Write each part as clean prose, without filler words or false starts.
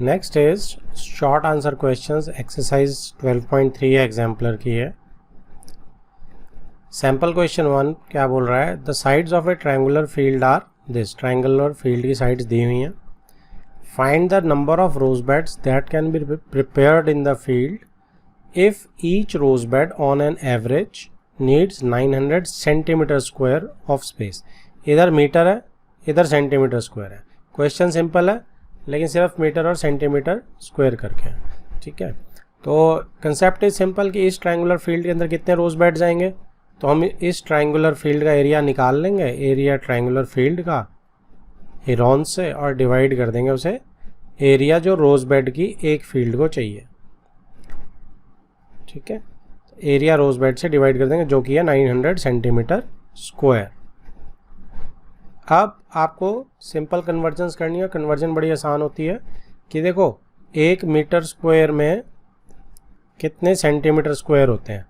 Next is short answer questions. Exercise 12.3 exemplar की है। Sample question 1 क्या बोल रहा है, the sides of a triangular field are this. Triangular field की साइड्स दी हुई हैं। Find the number of rose beds that can be prepared in the field if each rose bed on an average needs 900 centimetre square of space. इधर metre है, इधर centimetre square है। Question simple है लेकिन सिर्फ मीटर और centimetre square करके है, ठीक है। तो कंसेप्ट इज सिंपल कि इस ट्रायंगुलर फील्ड के अंदर कितने रोज बेड जाएंगे, तो हम इस ट्रायंगुलर फील्ड का एरिया निकाल लेंगे, एरिया ट्रायंगुलर फील्ड का हिरॉन से, और डिवाइड कर देंगे उसे एरिया जो रोज बेड की एक फील्ड को चाहिए, ठीक है। एरिया रोज बेड से डिवाइड कर देंगे जो कि है 900 सेंटीमीटर स्क्वायर। अब आपको सिंपल कन्वर्जन्स करनी है। कन्वर्जन बड़ी आसान होती है कि देखो 1 मीटर स्क्वायर में कितने सेंटीमीटर स्क्वायर होते हैं।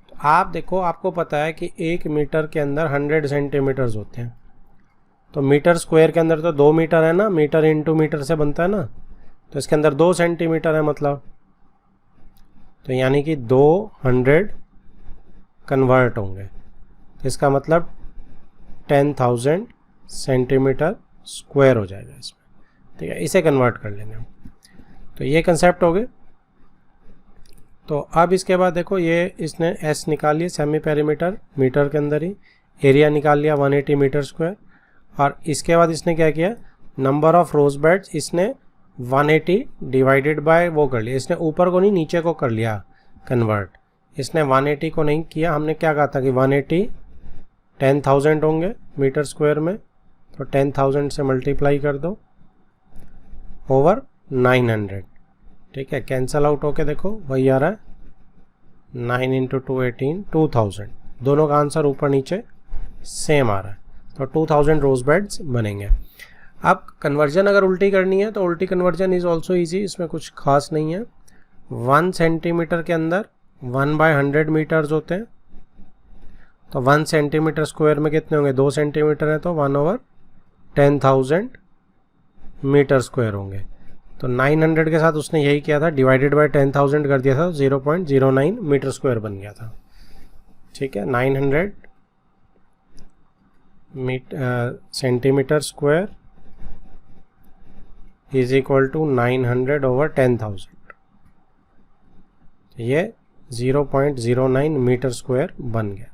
तो आप देखो, आपको पता है कि 1 मीटर के अंदर 100 सेंटीमीटर्स होते हैं। तो मीटर स्क्वायर के अंदर तो 2 मीटर है ना, मीटर इंटू मीटर से बनता है ना, तो इसके अंदर 2 सेंटीमीटर है मतलब, तो यानी कि 200 कन्वर्ट होंगे। तो इसका मतलब 10,000 सेंटीमीटर स्क्वायर हो जाएगा इसमें, ठीक है। इसे कन्वर्ट कर लेंगे हम। तो ये कंसेप्ट हो गए। तो अब इसके बाद देखो, ये इसने एस निकाल लिया, सेमी पेरीमीटर मीटर के अंदर ही, एरिया निकाल लिया 180 मीटर स्क्वायर। और इसके बाद इसने क्या किया, नंबर ऑफ रोज बेड्स इसने 180 डिवाइडेड बाय वो कर लिया। इसने ऊपर को नहीं नीचे को कर लिया कन्वर्ट, इसने 180 को नहीं किया। हमने क्या कहा था कि 180 10,000 होंगे मीटर स्क्वायर में, तो 10,000 से मल्टीप्लाई कर दो ओवर 900, ठीक है। कैंसल आउट होके देखो वही आ रहा है, 9 इंटू 2 18, 2000। दोनों का आंसर ऊपर नीचे सेम आ रहा है, तो 2000 रोज बेड्स बनेंगे। अब कन्वर्जन अगर उल्टी करनी है तो उल्टी कन्वर्जन इज ऑल्सो ईजी, इसमें कुछ खास नहीं है। 1 सेंटीमीटर के अंदर 1/100 मीटर्स होते हैं, तो 1 सेंटीमीटर स्क्वायर में कितने होंगे, 2 सेंटीमीटर है तो 1/10,000 मीटर स्क्वायर होंगे। तो 900 के साथ उसने यही किया था, डिवाइडेड बाय 10,000 कर दिया था, 0.09 मीटर स्क्वायर बन गया था, ठीक है। 900 centimetre square is equal to 900 over 10,000, ये 0.09 मीटर स्क्वायर बन गया।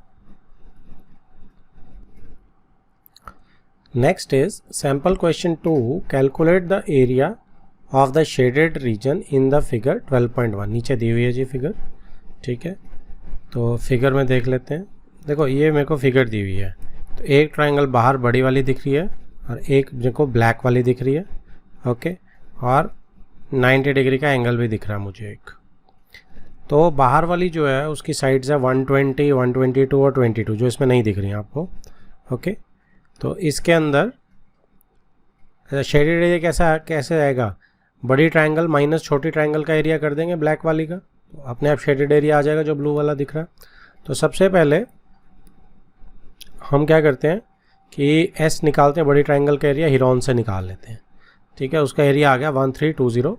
Next is sample question 2, calculate the area of the shaded region in the figure 12.1। नीचे दी हुई है जी फिगर, ठीक है। तो फिगर में देख लेते हैं। देखो ये मेरे को फिगर दी हुई है, तो एक ट्रायंगल बाहर बड़ी वाली दिख रही है और एक मेरे को ब्लैक वाली दिख रही है, ओके। और 90 डिग्री का एंगल भी दिख रहा है मुझे एक। तो बाहर वाली जो है उसकी साइड्स है 120, 122 और 22, जो इसमें नहीं दिख रही है आपको, ओके। तो इसके अंदर शेडेड एरिया कैसे आएगा, बड़ी ट्रायंगल माइनस छोटी ट्रायंगल का एरिया कर देंगे ब्लैक वाली का, तो अपने आप शेडेड एरिया आ जाएगा जो ब्लू वाला दिख रहा है। तो सबसे पहले हम क्या करते हैं कि एस निकालते हैं, बड़ी ट्रायंगल का एरिया हिरॉन से निकाल लेते हैं, ठीक है। उसका एरिया आ गया 1320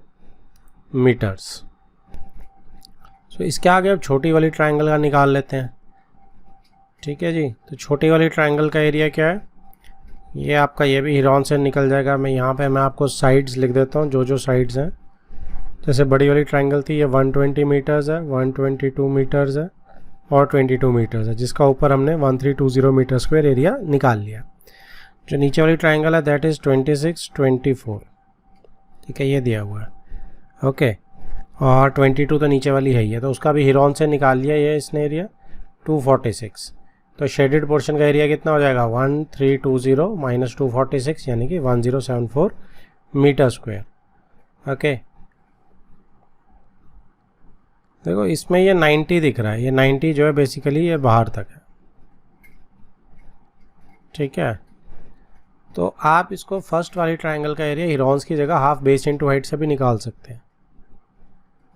मीटर्स। तो इसके आगे अब छोटी वाली ट्रायंगल का निकाल लेते हैं, ठीक है जी। तो छोटी वाली ट्रायंगल का एरिया क्या है, ये आपका ये भी हिरॉन से निकल जाएगा। मैं यहाँ पे मैं आपको साइड्स लिख देता हूँ, जो साइड्स हैं। जैसे बड़ी वाली ट्रायंगल थी, ये 120 मीटर्स है, 122 मीटर्स है और 22 मीटर्स है, जिसका ऊपर हमने 1320 मीटर स्क्वायर एरिया निकाल लिया। जो नीचे वाली ट्रायंगल है दैट इज़ 26, 24, ठीक है, ये दिया हुआ है, ओके। और 22 तो नीचे वाली है ही है, तो उसका भी हिरॉन से निकाल लिया ये इसने एरिया 246। तो शेडेड पोर्शन का एरिया कितना हो जाएगा, 1320 माइनस 246 यानी कि 1074 मीटर स्क्वायर, ओके। देखो इसमें ये 90 दिख रहा है, ये 90 जो है बेसिकली ये बाहर तक है, ठीक है। तो आप इसको फर्स्ट वाली ट्रायंगल का एरिया हिरॉन्स की जगह हाफ बेस इंटू हाइट से भी निकाल सकते हैं,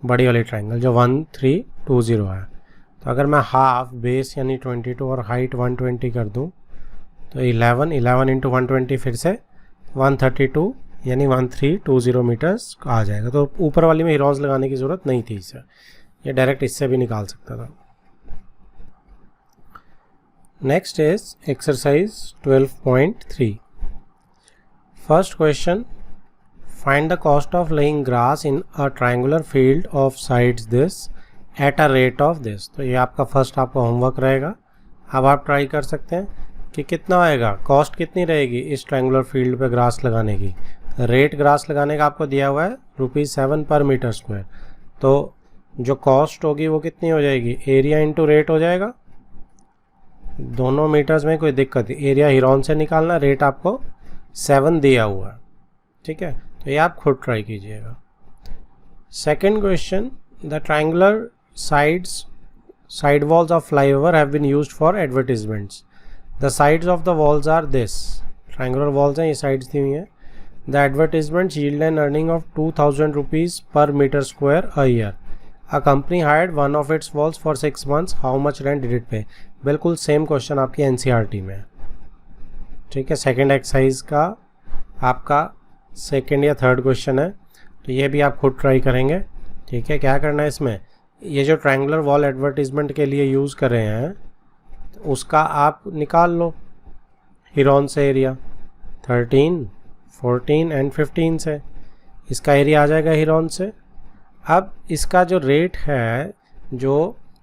बड़ी वाली ट्रायंगल जो 1320 है। तो अगर मैं हाफ बेस यानी 22 और हाइट 120 कर दूं तो 11 इंटू 120 फिर से 132 यानी 1320 मीटर्स आ जाएगा। तो ऊपर वाली में हीरोन्स लगाने की ज़रूरत नहीं थी इससे, ये डायरेक्ट इससे भी निकाल सकता था। Next is exercise 12.3। First question, find the cost of laying grass in a triangular field of sides this at a rate of this. तो ये आपका फर्स्ट आपका होमवर्क रहेगा। अब आप ट्राई कर सकते हैं कि कितना आएगा, कॉस्ट कितनी रहेगी इस ट्रायंगुलर फील्ड पे ग्रास लगाने की। रेट ग्रास लगाने का आपको दिया हुआ है ₹7 पर मीटर स्क्वायर। तो जो कॉस्ट होगी वो कितनी हो जाएगी, एरिया इंटू रेट हो जाएगा। दोनों मीटर्स में कोई दिक्कत नहीं, एरिया हीरोन से निकालना, रेट आपको 7 दिया हुआ है, ठीक है। तो ये आप खुद ट्राई कीजिएगा। Second question, the triangular side walls of flyover have been used for advertisements. The sides of the walls are this. Triangular walls हैं, ये sides दी हुई हैं। The advertisements yield an earning of 2000 rupees per meter square a year. A company hired one of its walls for 6 months. How much rent did it pay? बिल्कुल same question आपकी NCERT में है, ठीक है। Second exercise का आपका second या third question है, तो ये भी आप खुद ट्राई करेंगे, ठीक है। क्या करना है इसमें, ये जो ट्रायंगुलर वॉल एडवर्टीजमेंट के लिए यूज़ कर रहे हैं उसका आप निकाल लो हीरोन से एरिया 13, 14 एंड 15 से। इसका एरिया आ जाएगा हीरोन से। अब इसका जो रेट है जो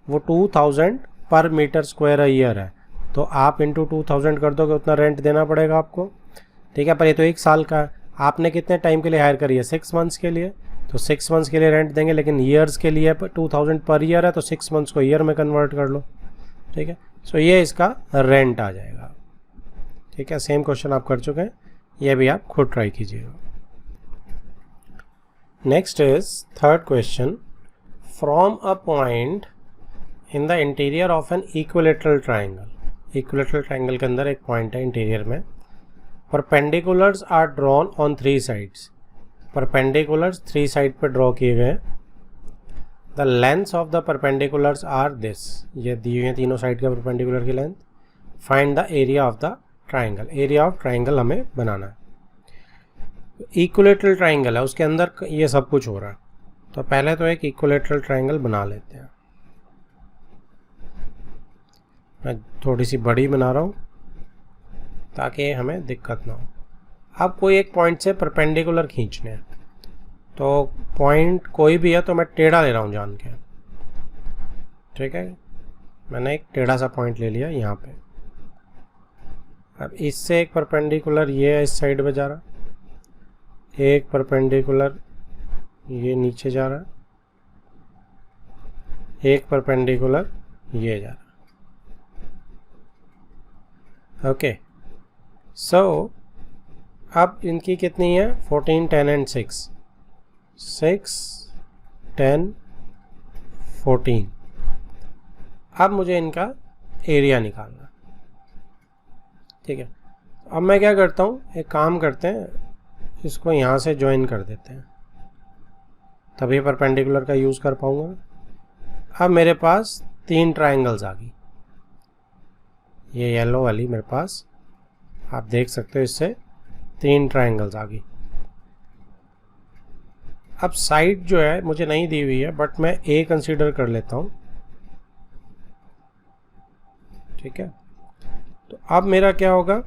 वो 2000 पर मीटर स्क्वायर अ ईयर है, तो आप इंटू 2000 कर दोगे, उतना रेंट देना पड़ेगा आपको, ठीक है। पर ये तो 1 साल का है, आपने कितने टाइम के लिए हायर करी है, 6 मंथ्स के लिए, तो 6 मंथ्स के लिए रेंट देंगे। लेकिन ईयर्स के लिए 2000 पर ईयर है, तो 6 मंथ्स को ईयर में कन्वर्ट कर लो, ठीक है। सो ये इसका रेंट आ जाएगा, ठीक है। सेम क्वेश्चन आप कर चुके हैं, ये भी आप खुद ट्राई कीजिएगा। Next is third question, from a point in the interior of an equilateral triangle. Equilateral triangle के अंदर एक पॉइंट है इंटीरियर में। Perpendiculars are drawn on 3 sides. Perpendiculars 3 side पर ड्रॉ किए गए। The lengths of the perpendiculars are this. ये दी हुई है तीनों साइड के परपेंडिकुलर की length. Find the area of the triangle. Area of triangle हमें बनाना है। इक्विलेटरल ट्राइंगल है, उसके अंदर ये सब कुछ हो रहा है। तो पहले तो एक इक्विलेटरल ट्राइंगल बना लेते हैं। मैं थोड़ी सी बड़ी बना रहा हूँ ताकि हमें दिक्कत ना हो। अब कोई एक पॉइंट से परपेंडिकुलर खींचने हैं, तो पॉइंट कोई भी है तो मैं टेढ़ा ले रहा हूँ जान के, ठीक है। मैंने एक टेढ़ा सा पॉइंट ले लिया यहाँ पे। अब इससे एक परपेंडिकुलर ये इस साइड पे जा रहा, एक परपेंडिकुलर ये नीचे जा रहा, एक परपेंडिकुलर ये जा रहा। ओके, सो अब इनकी कितनी है, 14, 10 एंड 6, 10, 14। अब मुझे इनका एरिया निकालना, ठीक है। अब मैं क्या करता हूँ, एक काम करते हैं, इसको यहाँ से ज्वाइन कर देते हैं, तभी परपेंडिकुलर का यूज़ कर पाऊँगा। अब मेरे पास 3 ट्रायंगल्स आ गई। ये येलो वाली मेरे पास आप देख सकते हो, इससे 3 ट्रायंगल्स आ गई। अब साइड जो है मुझे नहीं दी हुई है, बट मैं ए कंसीडर कर लेता हूँ, ठीक है। तो अब मेरा क्या होगा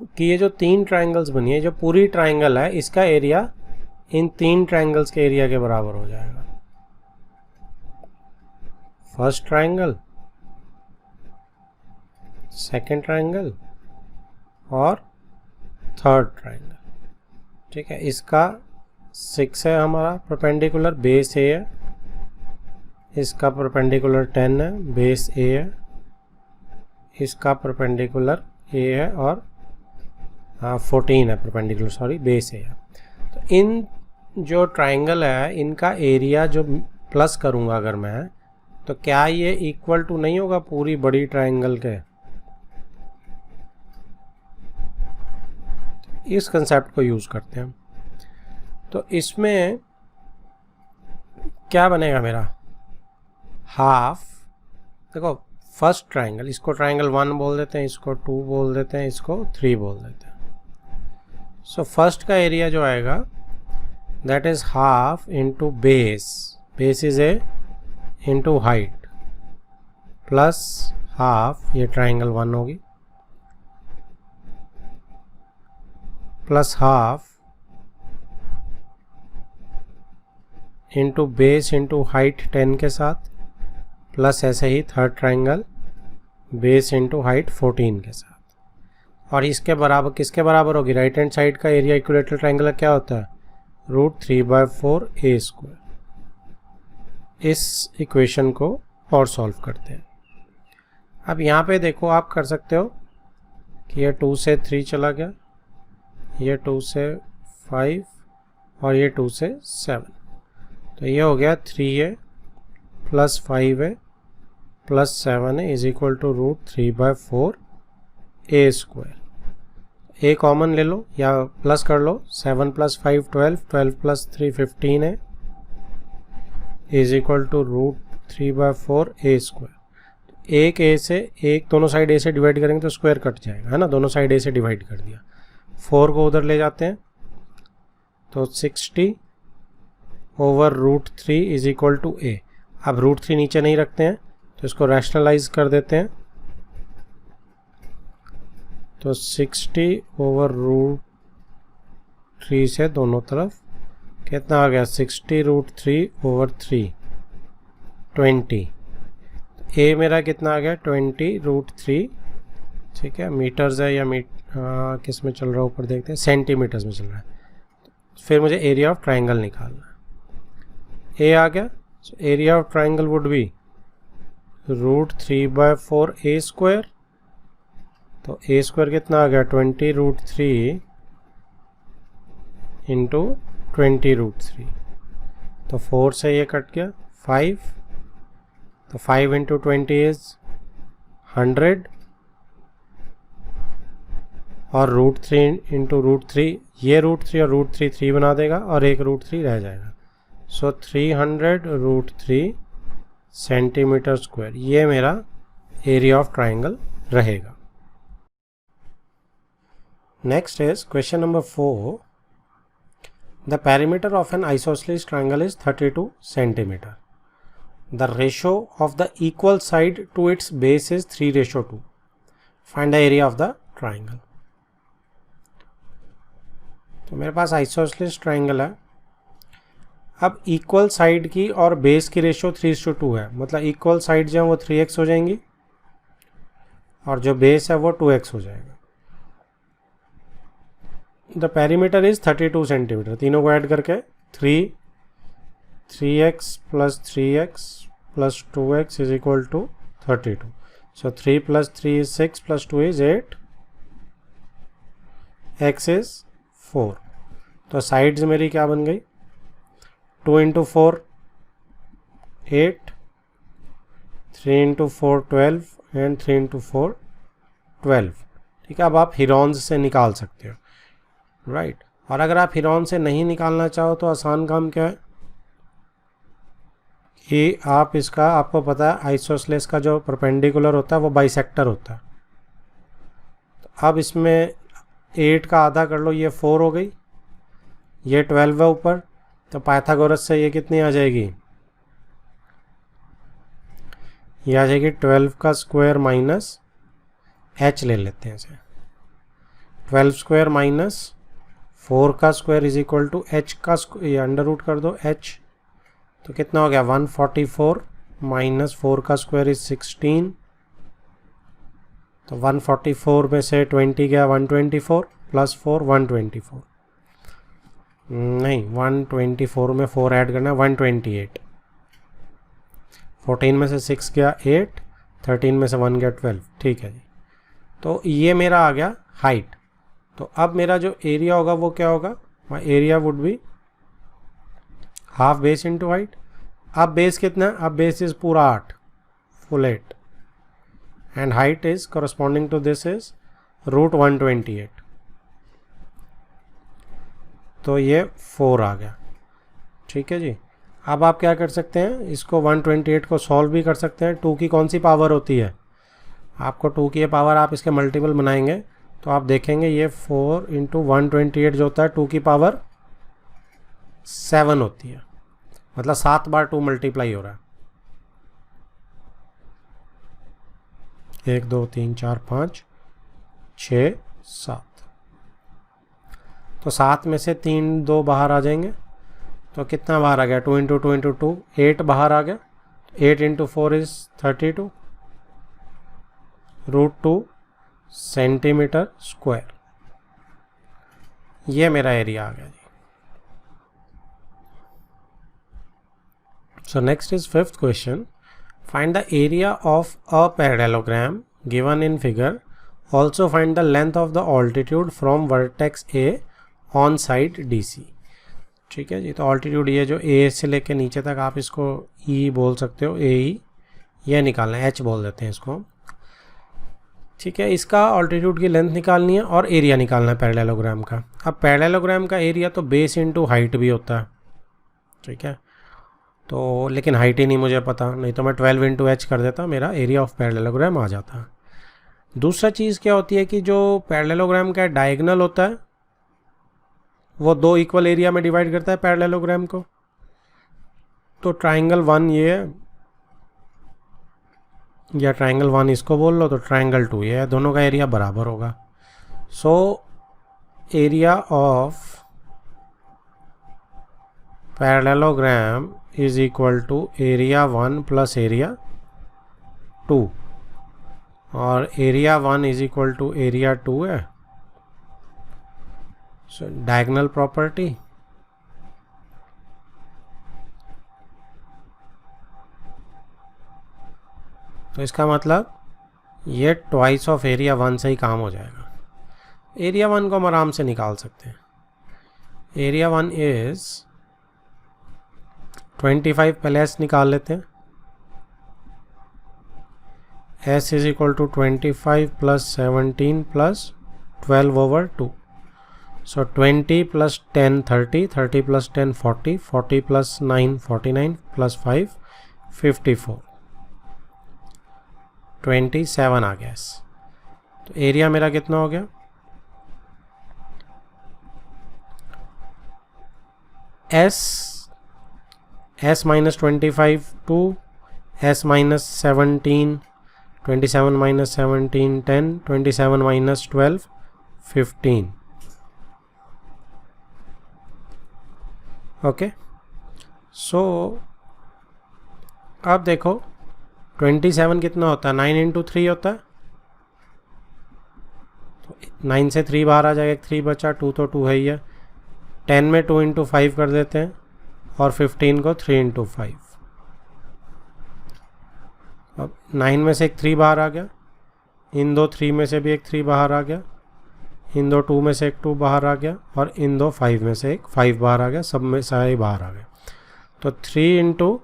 कि ये जो 3 ट्रायंगल्स बनी है, जो पूरी ट्रायंगल है, इसका एरिया इन 3 ट्रायंगल्स के एरिया के बराबर हो जाएगा। फर्स्ट ट्रायंगल, सेकेंड ट्रायंगल और थर्ड ट्रायंगल, ठीक है। इसका 6 है हमारा परपेंडिकुलर, बेस ए है। इसका परपेंडिकुलर 10 है, बेस ए है। इसका परपेंडिकुलर ए है और 14 है परपेंडिकुलर, सॉरी, बेस ए है। तो इन जो ट्रायंगल है इनका एरिया जो प्लस करूँगा अगर मैं, तो क्या ये इक्वल टू नहीं होगा पूरी बड़ी ट्रायंगल के। इस कंसेप्ट को यूज़ करते हैं। तो इसमें क्या बनेगा मेरा, हाफ। देखो फर्स्ट ट्रायंगल, इसको ट्रायंगल 1 बोल देते हैं, इसको 2 बोल देते हैं, इसको 3 बोल देते हैं। सो फर्स्ट का एरिया जो आएगा that is half into base, base is a into height plus half, ये ट्राइंगल 1 होगी, plus half into base into height 10 के साथ, प्लस ऐसे ही third triangle base into height 14 के साथ। और इसके बराबर किसके बराबर होगी? राइट हैंड साइड का एरिया इक्विलेटरल ट्राइंगल क्या होता है? √3/4 a²। इस इक्वेशन को और सॉल्व करते हैं। अब यहाँ पे देखो, आप कर सकते हो कि ये 2 से 3 चला गया, ये 2 से 5 और ये 2 से 7, तो ये हो गया 3a plus 5a plus 7a is equal to √3/4 a²। a common ले लो या प्लस कर लो, 7 + 5 12, 12 + 3 15a is equal to √3/4 a²। एक a से एक, दोनों साइड a से डिवाइड करेंगे तो स्क्वायर कट जाएगा, है ना, दोनों साइड a से डिवाइड कर दिया। 4 को उधर ले जाते हैं तो 60 over √3 is equal to a। अब √3 नीचे नहीं रखते हैं तो इसको रैशनलाइज कर देते हैं, तो 60 ओवर √3 से दोनों तरफ कितना आ गया? 60 √3 ओवर 3 20। ए मेरा कितना आ गया? 20 √3, ठीक है, मीटर्स है या किस में चल रहा है ऊपर देखते हैं, सेंटीमीटर्स में चल रहा है। फिर मुझे एरिया ऑफ ट्राइंगल निकालना है। ए आ गया, सो area of triangle would be √3/4 a²। तो a² कितना आ गया? 20 √3 इंटू 20 √3, तो 4 से ये कट गया 5, तो 5 इंटू 20 इज 100 और √3 इंटू √3, ये √3 और √3 3 बना देगा और एक √3 रह जाएगा। सो 300 √3 सेंटीमीटर स्क्वायर, ये मेरा एरिया ऑफ ट्राइंगल रहेगा। Next is question number 4। The perimeter of an isosceles triangle is 32 centimetre. The ratio of the equal side to its base is 3:2। Find the area of the triangle. तो मेरे पास isosceles triangle है। अब equal side की और base की ratio 3:2 है, मतलब equal side जो है वो 3x हो जाएंगी और जो बेस है वो 2x हो जाएगा। द पेरीमीटर इज 32 सेंटीमीटर, तीनों को ऐड करके 3x plus 3x plus 2x is equal to 32। So 3 + 3 is 6 + 2 is 8, x is 4। तो साइड्स मेरी क्या बन गई? 2 × 4 8, 3 × 4 12 एंड 3 × 4 12। ठीक है, अब आप हिरॉन्स से निकाल सकते हो, राइट। और अगर आप हिरॉन से नहीं निकालना चाहो तो आसान काम क्या है कि आप इसका, आपको पता है आइसोसेलेस का जो परपेंडिकुलर होता है वो बाइसेक्टर होता है। तो अब इसमें 8 का आधा कर लो, ये 4 हो गई, ये 12 है ऊपर, तो पाइथागोरस से ये कितनी आ जाएगी? ये आ जाएगी 12 का स्क्वायर माइनस h ले लेते हैं इसे, 12 स्क्वायर माइनस 4 का square is equal to h का, ये अंडर रूट कर दो h, तो कितना हो गया? 144 माइनस 4 का स्क्वायर इज 16, तो 144 में से 20 गया 124 प्लस 4 124, नहीं 124 में 4 ऐड करना है 128, 14 में से 6 गया 8, 13 में से 1 गया 12। ठीक है जी, तो ये मेरा आ गया हाइट। तो अब मेरा जो एरिया होगा वो क्या होगा? My area would be half base into height. अब बेस कितना है? अब बेस इज पूरा 8, full 8, and height is corresponding to this is √128, तो ये 4 आ गया। ठीक है जी, अब आप क्या कर सकते हैं, इसको 128 को सॉल्व भी कर सकते हैं। 2 की कौन सी पावर होती है? आपको 2 की पावर आप इसके मल्टीपल बनाएंगे तो आप देखेंगे ये 4 इंटू 128 जो होता है 2 की पावर 7 होती है, मतलब 7 बार 2 मल्टीप्लाई हो रहा है। 1 2 3 4 5 6 7, तो 7 में से 3 2 बाहर आ जाएंगे, तो कितना बाहर आ गया 2 इंटू 2 इंटू 2 8 बाहर आ गया। 8 इंटू 4 इज 32 √2 सेंटीमीटर स्क्वायर, ये मेरा एरिया आ गया जी। So next is 5th question, find the area of a parallelogram given in figure, also find the length of the altitude from vertex A on side DC। ठीक है जी, तो altitude ये जो ए से लेके नीचे तक आप इसको ई बोल सकते हो, AE, यह निकालना है, H बोल देते हैं इसको। ठीक है, इसका ऑल्टीट्यूड की लेंथ निकालनी है और एरिया निकालना है पैरेललोग्राम का। अब पैरेललोग्राम का एरिया तो बेस इनटू हाइट भी होता है। ठीक है, तो लेकिन हाइट ही नहीं मुझे पता, नहीं तो मैं 12 इंटू H कर देता, मेरा एरिया ऑफ पैरेललोग्राम आ जाता। दूसरा चीज़ क्या होती है कि जो पैरेललोग्राम का डायगोनल होता है वो 2 इक्वल एरिया में डिवाइड करता है पैरेललोग्राम को। तो ट्राइंगल 1 ये है, या ट्राइंगल 1 इसको बोल लो, तो ट्राइंगल 2 ये है, दोनों का एरिया बराबर होगा। So area of parallelogram is equal to area 1 plus area 2, और area 1 is equal to area 2 है। सो डायगोनल प्रॉपर्टी, तो इसका मतलब ये ट्वाइस ऑफ एरिया 1 से ही काम हो जाएगा। एरिया 1 को हम आराम से निकाल सकते हैं। एरिया 1 इज 25, पहले S निकाल लेते हैं। S is equal to 25 plus 17 plus 12 over 2, so 20 plus 10 30, 30 plus 10 40, 40 plus 9 49 plus 5 54, 27 आ गया। तो एरिया मेरा कितना हो गया, S minus 25 2, S minus 17, 27 minus 17 10, 27 minus 12 15। Okay, so अब देखो 27 कितना होता है, 9 इंटू 3 होता है, तो 9 से 3 बाहर आ जाएगा, 3 बचा, 2 तो 2 है ही है। 10 में 2 इंटू 5 कर देते हैं, और 15 को 3 इंटू 5। अब 9 में से एक 3 बाहर आ गया, इन दो 3 में से भी एक 3 बाहर आ गया, इन दो 2 में से एक 2 बाहर आ गया, और इन दो 5 में से एक 5 बाहर आ गया, सब में सारे बाहर आ गए। तो 3 इंटू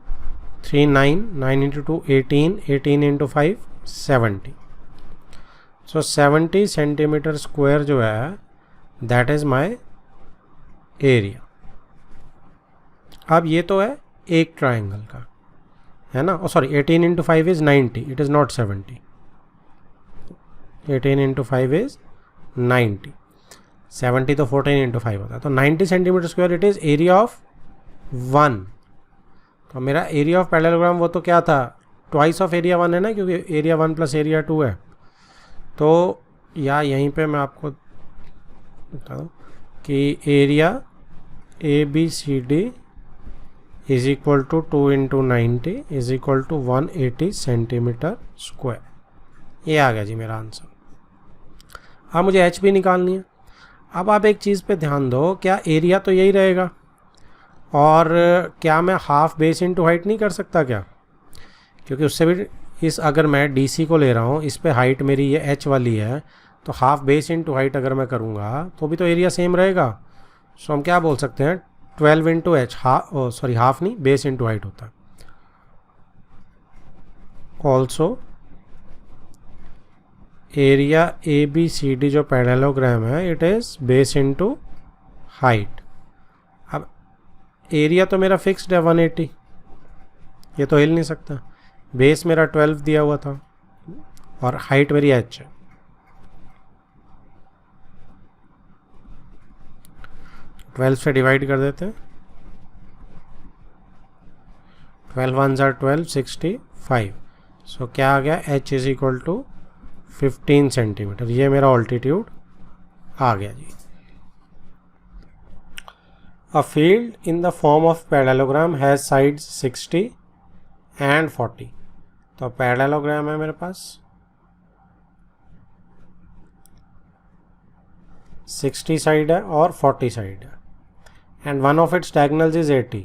3 9, 9 इंटू 2 18, 18 इंटू 5 70। सो 70 सेंटीमीटर स्क्वायर जो है दैट इज़ माई एरिया। अब ये तो है एक ट्राइंगल का, है ना, sorry 18 into 5 is 90, it is not 70। 18 into 5 is 90, 70 तो 14 इंटू 5 होता है, तो 90 centimetre square it is area of 1। तो मेरा एरिया ऑफ पैरेललोग्राम वो तो क्या था, ट्वाइस ऑफ एरिया 1 है ना, क्योंकि एरिया 1 प्लस एरिया 2 है। तो या यहीं पे मैं आपको बता दूँ कि area ABCD is equal to 2 into 90 is equal to 180 centimetre square. ये आ गया जी मेरा आंसर। अब मुझे H भी निकालनी है। अब आप एक चीज़ पे ध्यान दो, क्या एरिया तो यही रहेगा, और क्या मैं हाफ बेस इंटू हाइट नहीं कर सकता क्या, क्योंकि उससे भी इस अगर मैं DC को ले रहा हूँ, इस पे हाइट मेरी ये H वाली है, तो हाफ बेस इंटू हाइट अगर मैं करूँगा तो भी तो एरिया सेम रहेगा। सो हम क्या बोल सकते हैं, 12 इंटू H, हाफ नहीं, बेस इंटू हाइट होता है। ऑल्सो एरिया ABCD जो पैरेललोग्राम है it is base into height. अब एरिया तो मेरा फिक्स्ड है 180, ये तो हिल नहीं सकता। बेस मेरा 12 दिया हुआ था और हाइट मेरी H है। 12 से डिवाइड कर देते हैं, 12 1 ज़ा 12, 65। सो क्या आ गया, h is equal to 15 centimetre. ये मेरा ऑल्टीट्यूड आ गया जी। A field in the form of parallelogram has sides 60 and 40। तो पैरेललोग्राम है मेरे पास 60 साइड है और 40 साइड है, and one of its diagonals is 80।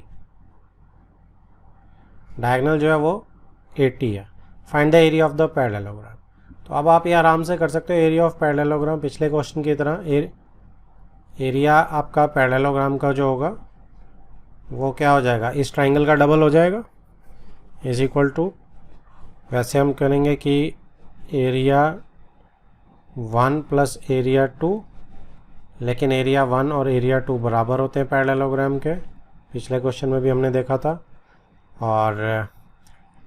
Diagonal जो है वो 80 है। Find the area of the parallelogram. तो अब आप ये आराम से कर सकते हो एरिया ऑफ पैरेललोग्राम पिछले क्वेश्चन की तरह। एरिया आपका पैरेललोग्राम का जो होगा वो क्या हो जाएगा, इस ट्राइंगल का डबल हो जाएगा, इज इक्वल टू, वैसे हम करेंगे कि एरिया 1 प्लस एरिया 2, लेकिन एरिया 1 और एरिया 2 बराबर होते हैं पैरेललोग्राम के, पिछले क्वेश्चन में भी हमने देखा था। और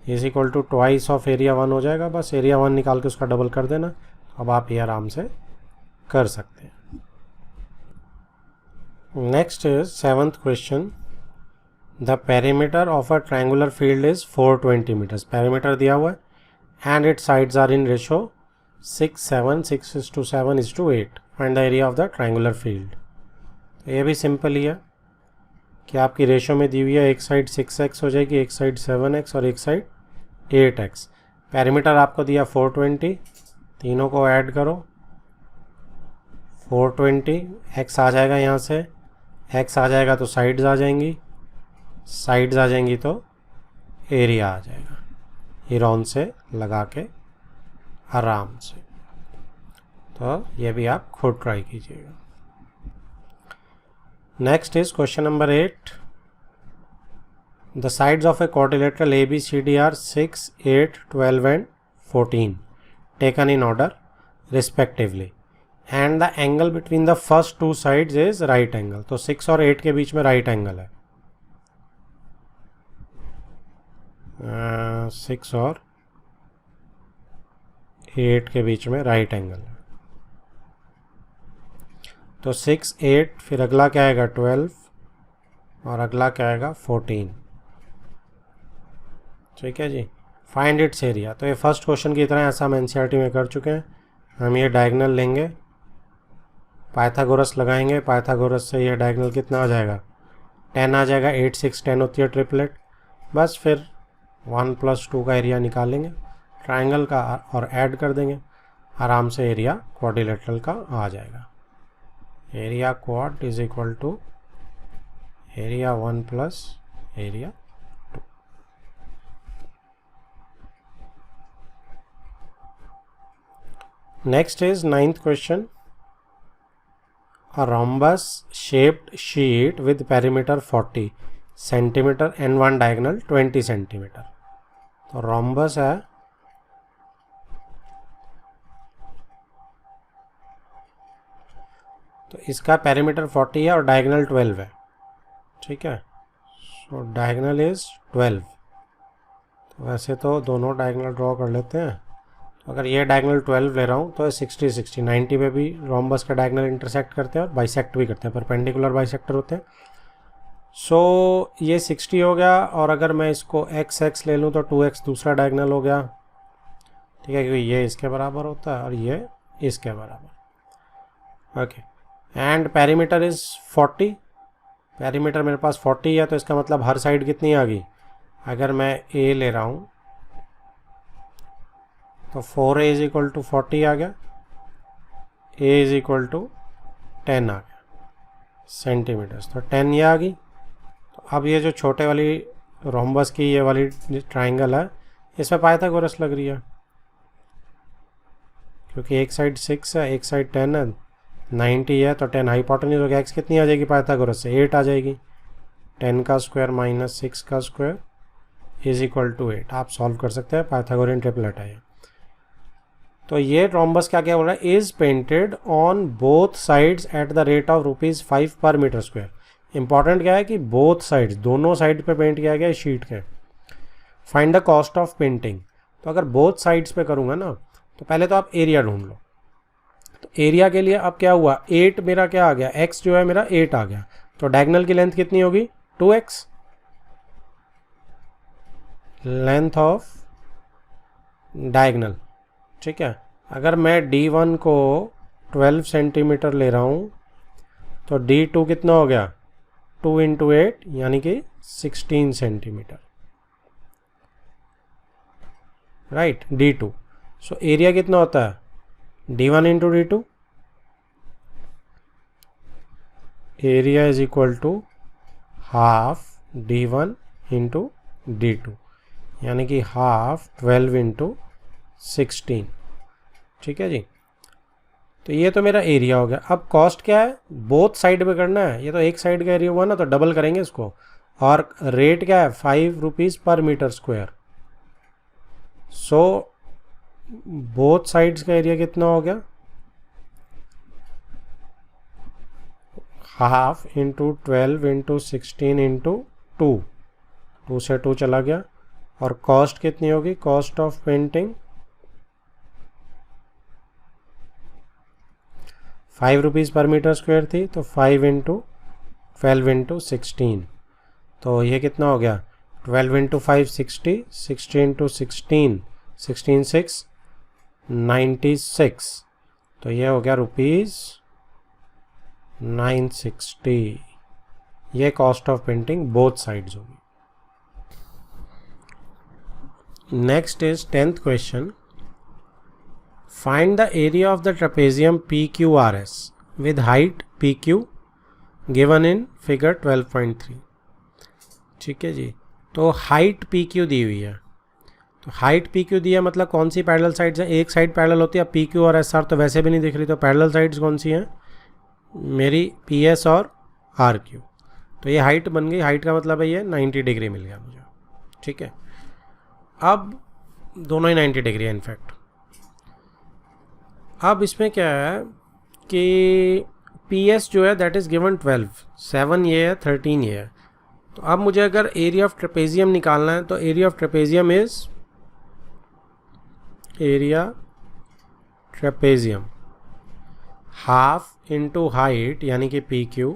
is equal to twice of area 1 हो जाएगा, बस एरिया 1 निकाल के उसका डबल कर देना। अब आप ये आराम से कर सकते हैं। Next is 7th question. The perimeter of a triangular field is 420 metres. Perimeter दिया हुआ है and it sides are in ratio 6 7 6:7:8। Find the area of the triangular field. तो ये भी सिंपल ही है कि आपकी रेशो में दी हुई है, एक साइड 6x हो जाएगी, एक साइड 7x और एक साइड 8x। पेरीमीटर आपको दिया 420, तीनों को ऐड करो, 420 x आ जाएगा, यहाँ से x आ जाएगा तो साइड्स आ जाएंगी, साइड्स आ जाएंगी तो एरिया आ जाएगा। हिरॉन से लगा के आराम से। तो ये भी आप खुद ट्राई कीजिएगा। Next is question number 8। The sides of a quadrilateral ABCD are 6 8 12 and 14 taken in order respectively, and the angle between the first two sides is right angle. तो 6 और 8 के बीच में राइट एंगल है, 6 और 8 के बीच में राइट एंगल है। तो 6 8, फिर अगला क्या आएगा 12 और अगला क्या आएगा 14। ठीक है जी। Find its area. तो ये फर्स्ट क्वेश्चन की तरह ऐसा हम NCERT में कर चुके हैं। हम ये डायगोनल लेंगे, पाइथागोरस लगाएंगे, पाइथागोरस से ये डायगोनल कितना आ जाएगा 10 आ जाएगा। 8 6 10 होती है ट्रिपलेट। बस फिर 1 + 2 का एरिया निकालेंगे ट्राइंगल का और ऐड कर देंगे, आराम से एरिया क्वाड्रिलेटरल का आ जाएगा। Area quad is equal to area 1 plus area 2। Next is 9th question. A rhombus shaped sheet with perimeter 40 centimeter and one diagonal 20 centimeter। तो rhombus है, तो इसका पेरीमीटर 40 है और डायगोनल 12 है। ठीक है, सो डायगोनल इज 12। तो वैसे तो दोनों डायगोनल ड्रॉ कर लेते हैं। तो अगर ये डायगोनल 12 ले रहा हूँ तो 60 60 90 पे भी रोम्बस का डायगोनल इंटरसेक्ट करते हैं और बाइसेक्ट भी करते हैं, परपेंडिकुलर बाइसेक्टर होते हैं। सो ये 60 हो गया, और अगर मैं इसको x ले लूँ तो 2x दूसरा डायगोनल हो गया। ठीक है, क्योंकि ये इसके बराबर होता है और ये इसके बराबर। Okay, and perimeter is 40। Perimeter मेरे पास 40 है, तो इसका मतलब हर साइड कितनी आ गई। अगर मैं a ले रहा हूँ तो 4a इज इक्वल टू 40 आ गया, a इज इक्वल टू 10 आ गया सेंटीमीटर्स। तो 10 ये आ गई। तो अब ये जो छोटे वाली रोम्बस की ये वाली ट्राइंगल है, इसमें पाइथागोरस लग रही है, क्योंकि एक साइड 6 है एक साइड 10 है, 90 है, तो 10 हाइपोटेन्यूज हो गया। x कितनी आ जाएगी पाइथागोरस से, 8 आ जाएगी। 10 का स्क्वायर माइनस 6 का स्क्वायर इज इक्वल टू 8। आप सॉल्व कर सकते हैं, पाइथागोरियन ट्रिपलेट है। तो ये रोम्बस क्या क्या बोल रहा है, is painted on both sides at the rate of ₹5 पर मीटर स्क्वायर। इंपॉर्टेंट क्या है कि बोथ साइड्स, दोनों साइड पे पेंट किया गया शीट के। Find the cost of painting. तो अगर बोथ साइड्स पे करूँगा ना, तो पहले तो आप एरिया ढूंढ लो। तो एरिया के लिए अब क्या हुआ, 8 मेरा क्या आ गया, x जो है मेरा 8 आ गया, तो डायगोनल की लेंथ कितनी होगी 2x, लेंथ ऑफ डायगोनल। ठीक है, अगर मैं D1 को 12 सेंटीमीटर ले रहा हूँ तो D2 कितना हो गया 2 × 8 यानी कि 16 centimetre, right. D2, so area कितना होता है D1 × D2, area is equal to half D1 × D2 यानी कि हाफ 12 × 16। ठीक है जी, तो ये तो मेरा एरिया हो गया। अब कॉस्ट क्या है, बोथ साइड पे करना है, ये तो एक साइड का एरिया हुआ ना तो डबल करेंगे इसको। और रेट क्या है 5 रुपीज़ पर metre square. So both sides का एरिया कितना हो गया, हाफ × 12 × 16 × 2, 2 से 2 चला गया। और कॉस्ट कितनी होगी, कॉस्ट ऑफ पेंटिंग 5 रुपीज़ पर मीटर स्क्वायर थी, तो 5 × 12 × 16, तो ये कितना हो गया 12 × 5 60, 60 × 16, 16 6 96, तो ये हो गया ₹960। ये cost of painting both sides होगी। Next is 10th question, find the area of the trapezium PQRS with height PQ given in figure 12.3। ठीक है जी, तो हाइट PQ दी हुई है, तो हाइट PQ दी है मतलब कौन सी पैरेलल साइड्स हैं, एक साइड पैरेलल होती है। PQ और SR तो वैसे भी नहीं दिख रही, तो पैरेलल साइड्स कौन सी हैं मेरी PS और RQ। तो ये हाइट बन गई, हाइट का मतलब है ये 90 डिग्री मिल गया मुझे। ठीक है, अब दोनों ही 90 डिग्री है इनफैक्ट। अब इसमें क्या है कि PS जो है दैट इज़ गिवन 12, 7 ये है 13 ये है। तो अब मुझे अगर एरिया ऑफ ट्रेपेजियम निकालना है तो area of trapezium is area trapezium half into height यानी कि PQ,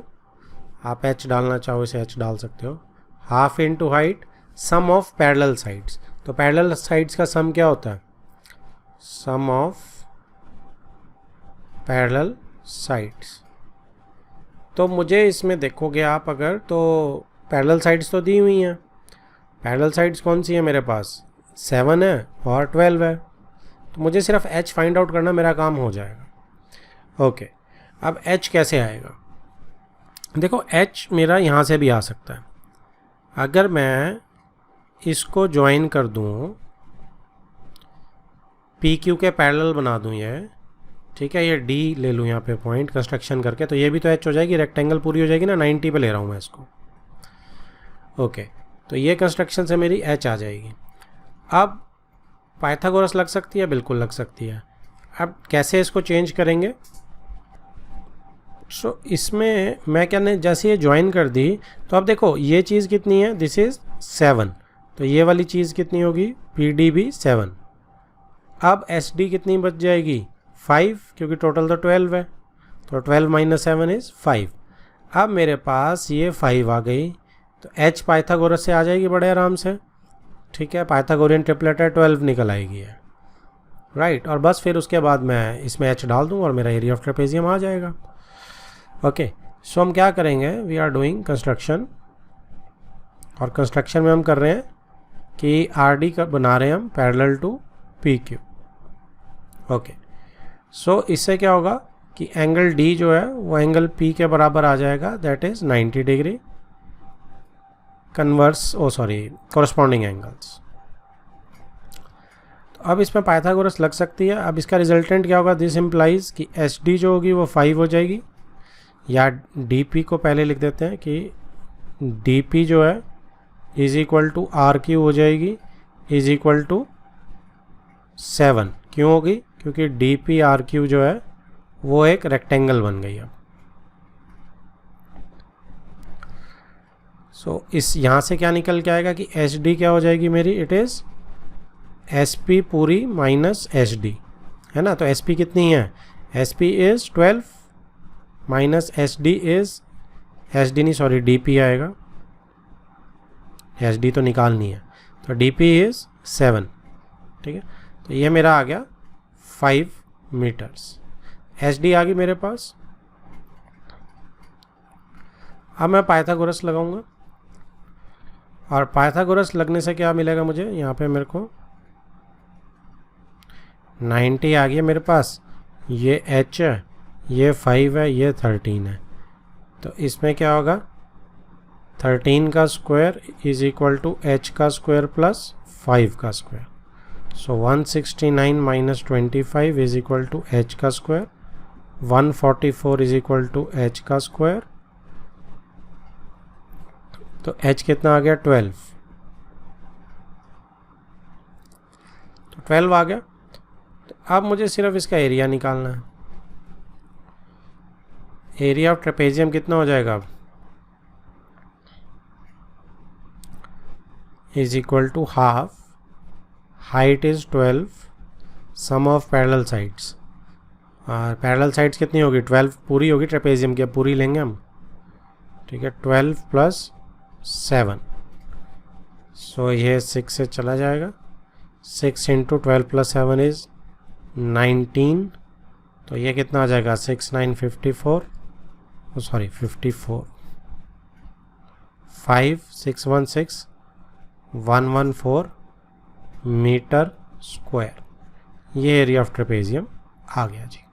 आप H डालना चाहो इसे H डाल सकते हो, half into height sum of parallel sides. तो पैरेलल साइड्स का सम क्या होता है, सम ऑफ पैरेलल साइड्स। तो मुझे इसमें देखोगे आप अगर तो पैरेलल साइड्स तो दी हुई हैं, पैरेलल साइड्स कौन सी है मेरे पास 7 है और 12 है, तो मुझे सिर्फ H फाइंड आउट करना, मेरा काम हो जाएगा। ओके, अब H कैसे आएगा, देखो H मेरा यहाँ से भी आ सकता है। अगर मैं इसको ज्वाइन कर दूँ, PQ के पैरेलल बना दूँ ये, ठीक है, ये D ले लूँ यहाँ पे पॉइंट कंस्ट्रक्शन करके, तो ये भी तो H हो जाएगी, रेक्टेंगल पूरी हो जाएगी ना, 90 पे ले रहा हूँ मैं इसको। ओके, तो ये कंस्ट्रक्शन से मेरी H आ जाएगी। अब पाइथागोरस लग सकती है, बिल्कुल लग सकती है। अब कैसे इसको चेंज करेंगे, सो इसमें मैं क्या नहीं, जैसे ये ज्वाइन कर दी तो अब देखो ये चीज़ कितनी है, दिस इज़ 7, तो ये वाली चीज़ कितनी होगी PD भी 7। अब SD कितनी बच जाएगी 5, क्योंकि टोटल तो 12 है, तो 12 - 7 इज़ 5। अब मेरे पास ये 5 आ गई, तो H पाइथागोरस से आ जाएगी बड़े आराम से। ठीक है, पाइथागोरियन ट्रिपलेट है, 12 निकल आएगी है, राइट। और बस फिर उसके बाद मैं इसमें H डाल दूँ और मेरा एरिया ऑफ ट्रेपेजियम आ जाएगा। ओके, सो हम क्या करेंगे, वी आर डूइंग कंस्ट्रक्शन, और कंस्ट्रक्शन में हम कर रहे हैं कि RD का बना रहे हैं हम पैरेलल टू PQ। ओके, सो इससे क्या होगा कि एंगल D जो है वो एंगल P के बराबर आ जाएगा, that is 90 degree corresponding angles. तो अब इसमें पाइथागोरस लग सकती है। अब इसका रिजल्टेंट क्या होगा, दिस इम्प्लाइज कि SD जो होगी वो 5 हो जाएगी, या DP को पहले लिख देते हैं कि DP जो है इज इक्वल टू RQ हो जाएगी, इज इक्वल टू 7। क्यों होगी, क्योंकि DP RQ जो है वो एक रेक्टेंगल बन गई अब। सो इस यहाँ से क्या निकल के आएगा कि SD क्या हो जाएगी मेरी, इट इज़ SP पूरी माइनस SD, है ना। तो SP कितनी है, SP is 12 minus SD is H D नहीं सॉरी डी पी आएगा, एच डी तो निकालनी है, तो डी पी इज़ 7, ठीक है। तो ये मेरा आ गया 5 मीटर्स। एच डी आ गई मेरे पास। अब मैं पाइथागोरस लगाऊंगा, और पाइथागोरस लगने से क्या मिलेगा मुझे, यहाँ पे मेरे को 90 आ गया मेरे पास, ये h है, ये 5 है, ये 13 है। तो इसमें क्या होगा, 13 का square is equal to h का स्क्वायर प्लस 5 का square. So 169 minus 25 is equal to h का square, 144 is equal to h का स्क्वायर। तो h कितना आ गया 12, तो 12 आ गया। तो अब मुझे सिर्फ इसका एरिया निकालना है। एरिया ऑफ ट्रेपेजियम कितना हो जाएगा अब, is equal to half, height is 12, sum of parallel sides, और पैरेलल साइड्स कितनी होगी 12 पूरी होगी ट्रेपेजियम की, पूरी लेंगे हम, ठीक है। 12 प्लस 7, सो ये 6 से चला जाएगा, 6 इंटू 12 प्लस 7 इज 19, तो ये कितना आ जाएगा 6 9 54, सॉरी 54, 5 6 1 6 114 मीटर स्क्वायर। ये एरिया ऑफ ट्रेपेजियम आ गया जी।